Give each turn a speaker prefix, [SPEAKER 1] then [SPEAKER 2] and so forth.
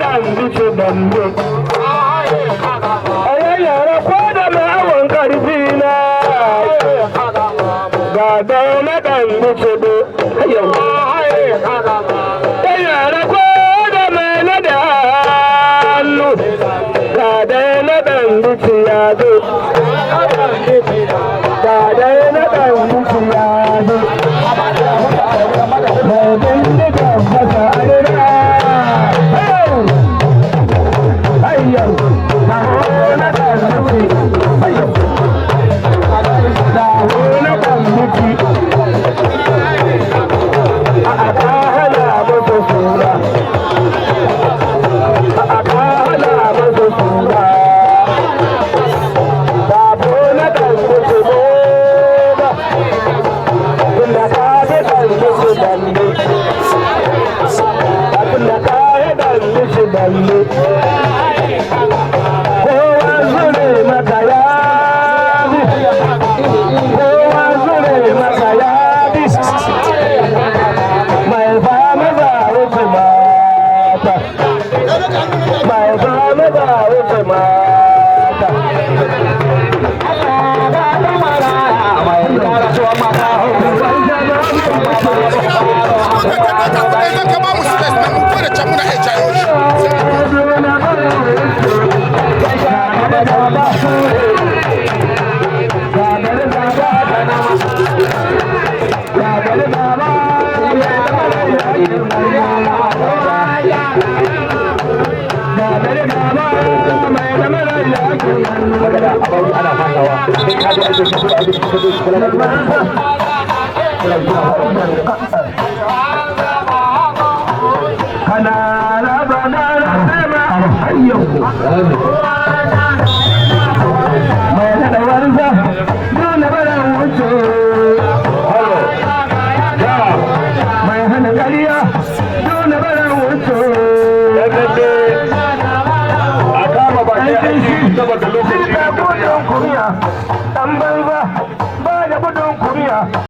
[SPEAKER 1] dan bice dambe ayayyara ko da mawon karfi na ga dauna dan bice do ayayyara ko da mai na da hannu ga dauna dan bice ya zo ga dauna dan bice ya zo mai bindiga masa arira saboda lokaci